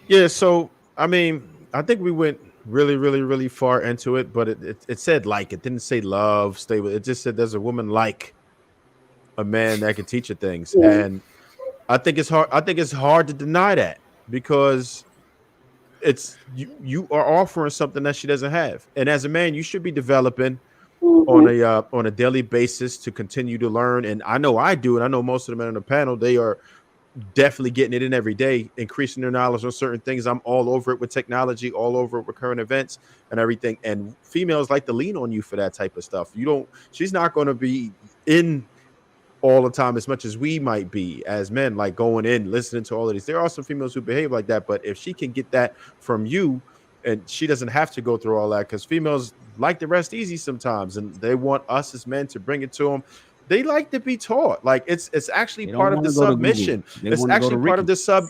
Yeah, so I mean, I think we went really, really, really far into it, but it said like, it didn't say love, stay with it just said there's a woman like a man that can teach her things. Yeah. And I think it's hard to deny that because it's you are offering something that she doesn't have. And as a man, you should be developing Mm-hmm. on a daily basis to continue to learn. And I know I do, and I know most of the men on the panel, they are definitely getting it in every day, increasing their knowledge on certain things. I'm all over it with technology, all over it with current events and everything. And females like to lean on you for that type of stuff. You don't, she's not going to be in all the time as much as we might be as men, like going in, listening to all of these. There are some females who behave like that, but if she can get that from you, and she doesn't have to go through all that, because females like the rest easy sometimes, and they want us as men to bring it to them. They like to be taught. Like it's actually They don't part of want the to go to Google. submission. They It's want to go to actually part of Ricky. the sub.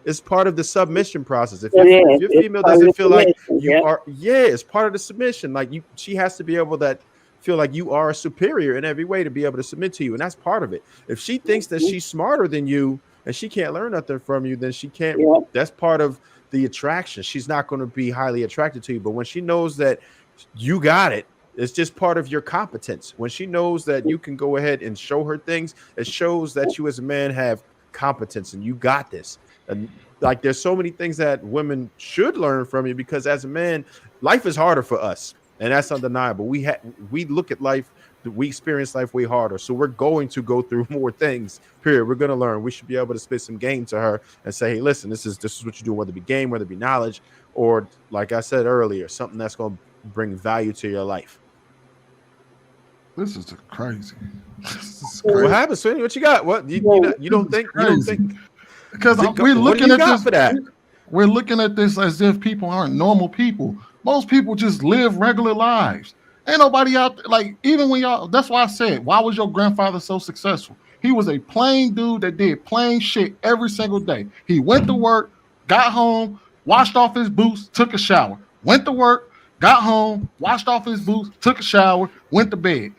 It's part of the submission process. It If is. your It's female part of doesn't the feel like submission. you Yep. are, yeah, it's part of the submission. Like you, she has to be able that feel like you are a superior in every way to be able to submit to you, and that's part of it. If she thinks that Mm-hmm. she's smarter than you and she can't learn nothing from you, then she can't. Yep. That's part of the attraction. She's not going to be highly attracted to you. But when she knows that you got it, it's just part of your competence. When she knows that you can go ahead and show her things, it shows that you as a man have competence and you got this. And like there's so many things that women should learn from you, because as a man, life is harder for us. And that's undeniable. We look at life, we experience life way harder. So we're going to go through more things. Period. We're going to learn. We should be able to spit some game to her and say, "Hey, listen, this is what you do, whether it be game, whether it be knowledge, or like I said earlier, something that's going to bring value to your life." This is crazy. This is What crazy. happened, Sweeney? What you got? What Well, you This don't is think crazy. Because we're what do looking you at got this. for that? We're looking at this as if people aren't normal people. Most people just live regular lives. Ain't nobody out there, like, even when y'all, that's why I said, why was your grandfather so successful? He was a plain dude that did plain shit every single day. He went to work, got home, washed off his boots, took a shower, went to work, got home, washed off his boots, took a shower, went to bed.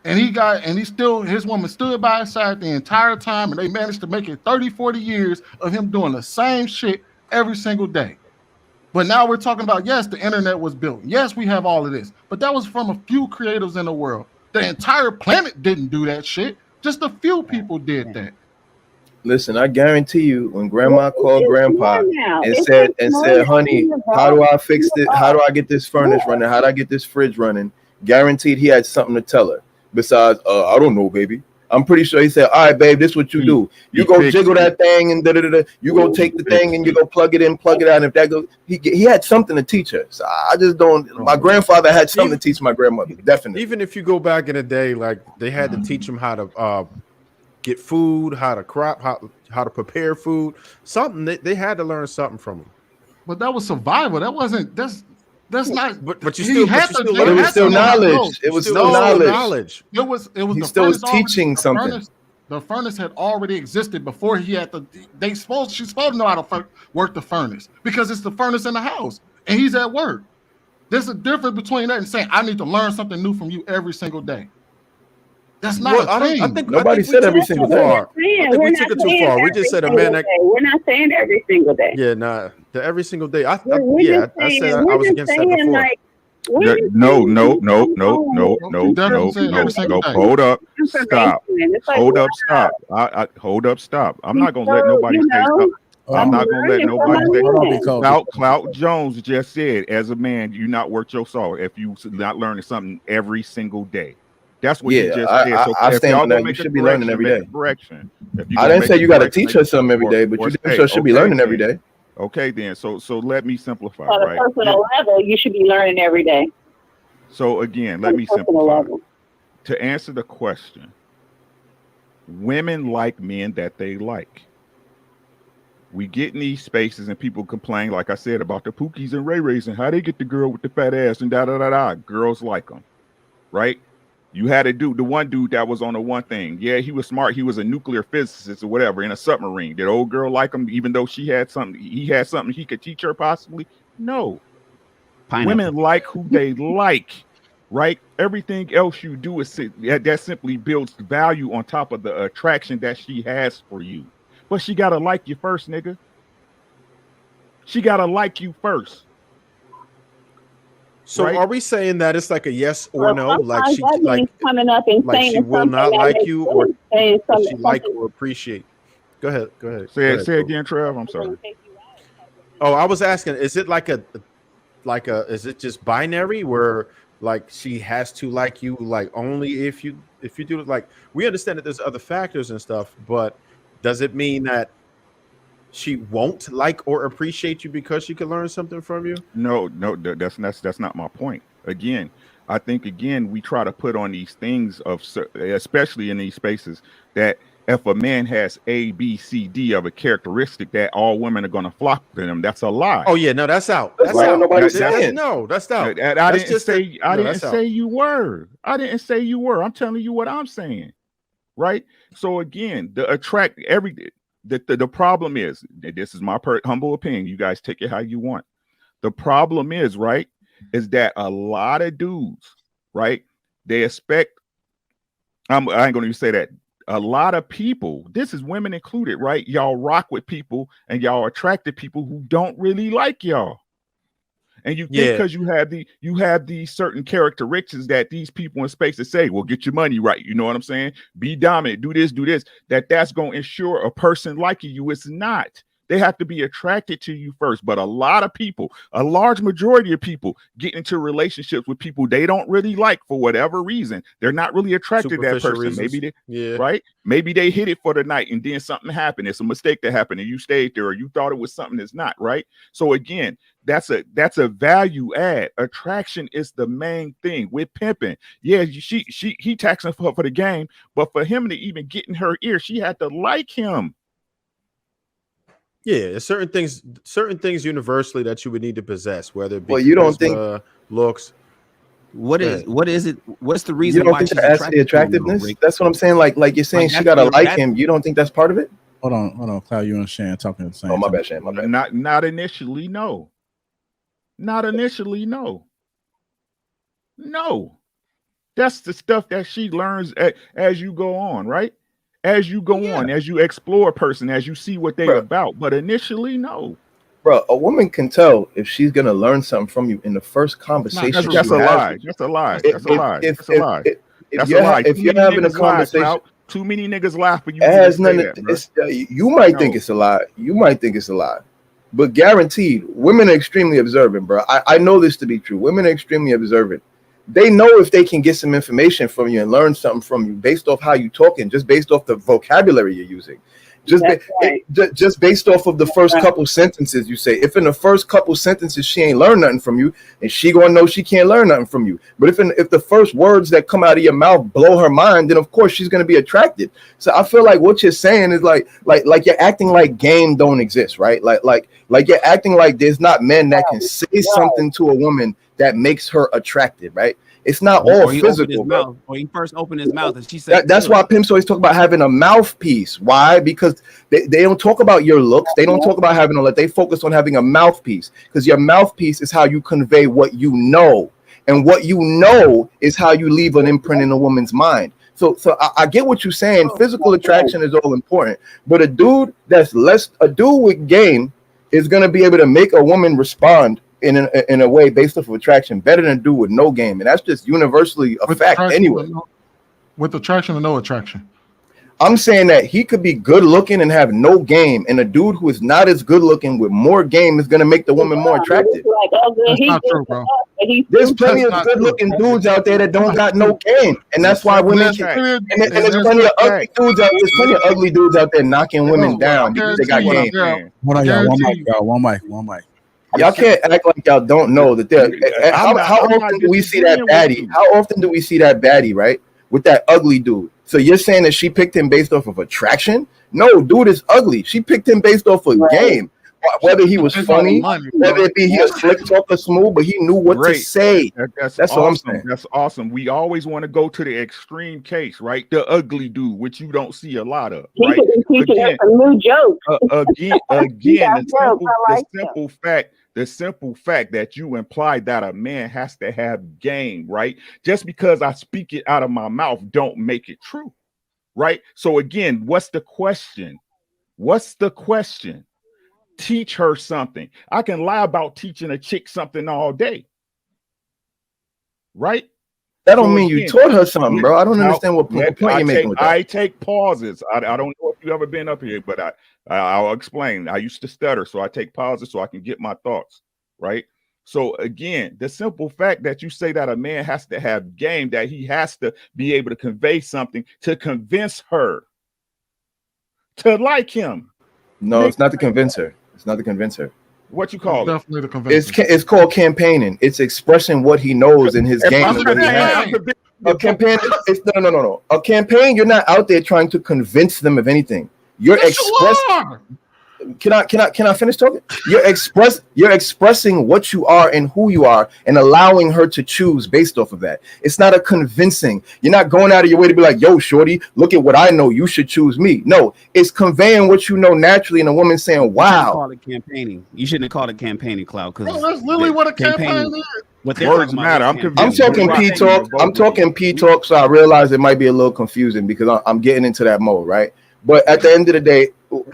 And he still, his woman stood by his side the entire time, and they managed to make it 30, 40 years of him doing the same shit every single day. But now we're talking about, yes, the internet was built. Yes, we have all of this. But that was from a few creatives in the world. The entire planet didn't do that shit. Just a few people did that. Listen, I guarantee you, when Well, Grandma called it's more Grandpa now. and It's said, just more "Honey, now. how do I fix You it? How evolve. do I get this Yeah. furnace running? How do I get this fridge running?" Guaranteed, he had something to tell her. Besides, I don't know, baby. I'm pretty sure he said, "All right, babe, this is what you He do. You he go fixed jiggle it. that thing, and da da da. You go Mhm. take He the thing, fixed and you it. go plug it in, plug it out. And if that goes, he had something to teach her. So I just don't. My Oh, grandfather had something Even to teach my grandmother. Definitely. even if you go back in the day, like they had to teach them how to get food, how to crop, how to prepare food, something they had to learn something from them. But that was survival. That wasn't, that's not, But you he still had but you to, still they But it learning was had to still know something. how, knowledge. no, It was still It was still knowledge. knowledge. it was He the still was furnace already, teaching something. the furnace had already existed before he had to, she's supposed to know how to work the furnace because it's the furnace in the house and he's at work. There's a difference between that and saying I need to learn something new from you every single day. That's not Well, a I don't. thing. I Nobody think we said took every it That's too single what we're day. not far. I saying. think we We're took not it too saying far. We just every said a man single that. day. We're not saying every single day. Yeah, nah. The every single day. We're Yeah. just I said saying. I We're was just against that saying before. like we're just No, saying no, you no, come no, home no, with He no, definitely no, saying every no, single no. day. Hold up. Stop. information. It's like, Hold up. wow, Stop. Hold up. Stop. I'm he's not gonna so, let nobody say something. Hold I'm I'm on. not gonna let learning from nobody a say Hold on, man. because Clout Jones just said, as a man, you not worth your salt if you not learning something every single day. That's what he Yeah, just I, said. So I if stand y'all on gonna that. You make a should be learning correction, every make a day. correction. If you're I gonna didn't make say a you got to correction, teach her something every day, but or you damn say, sure should be okay, learning every then. day. Okay, then. So let me simplify, On a right? personal level, you should be learning every day. So again, On let a me personal simplify. level. To answer the question, women like men that they like. We get in these spaces and people complain, like I said, about the Pookies and Ray Rays and how they get the girl with the fat ass and da da da da. Girls like them, right? You had a dude, the one dude that was on the one thing. Yeah, he was smart. He was a nuclear physicist or whatever in a submarine. Did old girl like him, even though she had something, he had something he could teach her possibly? No. pineapple. Women like who they like, right? Everything else you do is that simply builds value on top of the attraction that she has for you. But she gotta like you first, nigga. She gotta like you first. So right? are we saying that it's like a yes or no? Like sometimes she that like means coming up and like saying she will something not that like makes you, or sense, saying does she something, like something or appreciate? Go ahead. Go ahead. Say Go it, ahead, say Pooh. again, Trev. I'm sorry. Oh, I was asking, is it like a is it just binary where like she has to like you like only if you do it? Like, we understand that there's other factors and stuff, but does it mean that she won't like or appreciate you because she can learn something from you? No, that's not my point. Again, I think we try to put on these things especially in these spaces, that if a man has A, B, C, D of a characteristic, that all women are going to flock to him. That's a lie. Oh yeah, no, that's out. That's That's not what out. nobody's That's saying. no, that's out. I That's didn't say I no, didn't that's out. say you were. I didn't say you were. I'm telling you what I'm saying. Right? So again, the problem is, this is my humble opinion. You guys take it how you want. The problem is, right, is that a lot of dudes, right, they expect, I ain't going to even say that. A lot of people, this is women included, right? Y'all rock with people and y'all attracted people who don't really like y'all. And you think because you have these certain characteristics that these people in spaces say, well, get your money right. You know what I'm saying? Be dominant, do this, that's going to ensure a person liking you. It's not. They have to be attracted to you first. But a lot of people, a large majority of people, get into relationships with people they don't really like for whatever reason. They're not really attracted to that person. Reasons. Maybe right? Maybe they hit it for the night and then something happened. It's a mistake that happened and you stayed there, or you thought it was something that's not, right? So again, that's a value add. Attraction is the main thing with pimping. Yeah, he taxing for the game, but for him to even get in her ear, she had to like him. Yeah, certain things universally that you would need to possess, whether it be well, you don't think looks. What is it? What's the reason you don't why think she's that's the attractiveness? Rick? That's what I'm saying. Like you're saying, she gotta like him. You don't think that's part of it? Hold on, Cloud. You and Shan talking at the same Oh, my time. bad, Shan. My bad. Not initially, no. Not initially, no. No. That's the stuff that she learns as you go on, right? As you go on, as you explore a person, as you see what they're about. But initially, no. Bro, a woman can tell if she's gonna learn something from you in the first conversation. That's a lie. That's a lie. That's a lie. That's a lie. That's a lie. If you're having a conversation, too many niggas laugh for you. It has nothing. You might think it's a lie. You might think it's a lie, but guaranteed, women are extremely observant, bro. I know this to be true. Women are extremely observant. They know if they can get some information from you and learn something from you based off how you talking, just based off the vocabulary you're using, just based off of the first couple sentences you say. If in the first couple sentences she ain't learned nothing from you, and she gonna know she can't learn nothing from you. But if the first words that come out of your mouth blow her mind, then of course she's gonna be attracted. So I feel like what you're saying is like you're acting like game don't exist, right? Like you're acting like there's not men that can say something to a woman that makes her attracted, right? It's not all physical, bro. Or he first opened his mouth and she said, that's why pimps always talk about having a mouthpiece. Why? Because they don't talk about your looks. They don't talk about having a look. They focus on having a mouthpiece, because your mouthpiece is how you convey what you know. And what you know is how you leave an imprint in a woman's mind. So I get what you're saying. Physical attraction is all important. But a dude with game is going to be able to make a woman respond in a way based off of attraction better than a dude with no game. And that's just universally a fact anyway. With attraction or no attraction? I'm saying that he could be good looking and have no game, and a dude who is not as good looking with more game is going to make the woman more attractive. That's not true, bro. There's plenty of good looking dudes out there that don't got no game, and that's why women and there's plenty of ugly dudes out. There's plenty of ugly dudes out there knocking women down because they got game. Hold on, y'all. One mic. Y'all can't act like y'all don't know that they're. How often do we see that baddie? How often do we see that baddie, right? With that ugly dude. So you're saying that she picked him based off of attraction? No, dude is ugly. She picked him based off of game. Whether he was funny, whether it be he a slick talker, smooth, but he knew what to say. That's awesome. What I'm saying. That's awesome. We always want to go to the extreme case, right? The ugly dude, which you don't see a lot of, right? Again, a new joke. The simple fact that you implied that a man has to have game, right? Just because I speak it out of my mouth don't make it true, right? So again, what's the question? teach her something. I can lie about teaching a chick something all day. Right? That don't mean you taught her something, bro. I don't understand what point you're making with that. I take pauses. I don't know if you've ever been up here, but I'll explain. I used to stutter, so I take pauses so I can get my thoughts, right? So again, the simple fact that you say that a man has to have game, that he has to be able to convey something to convince her to like him. No, it's not to convince her. It's not to convince her. What you call it? Definitely to convince her. It's called campaigning. It's expressing what he knows in his game. A campaign is no. A campaign, you're not out there trying to convince them of anything. You're expressing. Can I finish talking? You're expressing what you are and who you are, and allowing her to choose based off of that. It's not a convincing. You're not going out of your way to be like, yo, shorty, look at what I know. You should choose me. No, it's conveying what you know naturally, and a woman saying, wow. Call it campaigning. You shouldn't have called it campaigning, Cloud. Because that's literally what a campaign is. Words matter. I'm talking P talk. I'm talking P talk, so I realize it might be a little confusing because I'm getting into that mode, right? But at the end of the day,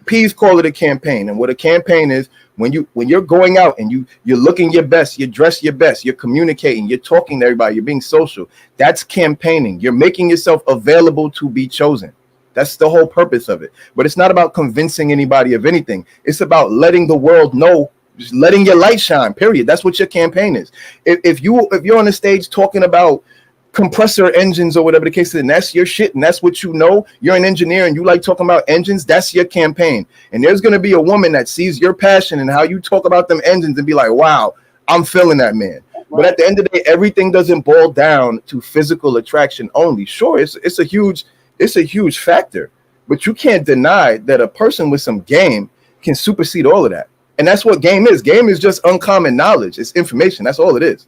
P's call it a campaign, and what a campaign is, when you're going out and you're looking your best, you dress your best, you're communicating, you're talking to everybody, you're being social. That's campaigning. You're making yourself available to be chosen. That's the whole purpose of it. But it's not about convincing anybody of anything. It's about letting the world know. Just letting your light shine, period. That's what your campaign is. If you're on the stage talking about compressor engines or whatever the case is, and that's your shit, and that's what you know, you're an engineer and you like talking about engines, that's your campaign. And there's going to be a woman that sees your passion and how you talk about them engines and be like, wow, I'm feeling that, man. Right. But at the end of the day, everything doesn't boil down to physical attraction only. Sure, it's a huge factor, but you can't deny that a person with some game can supersede all of that. And that's what game is. Game is just uncommon knowledge. It's information. That's all it is.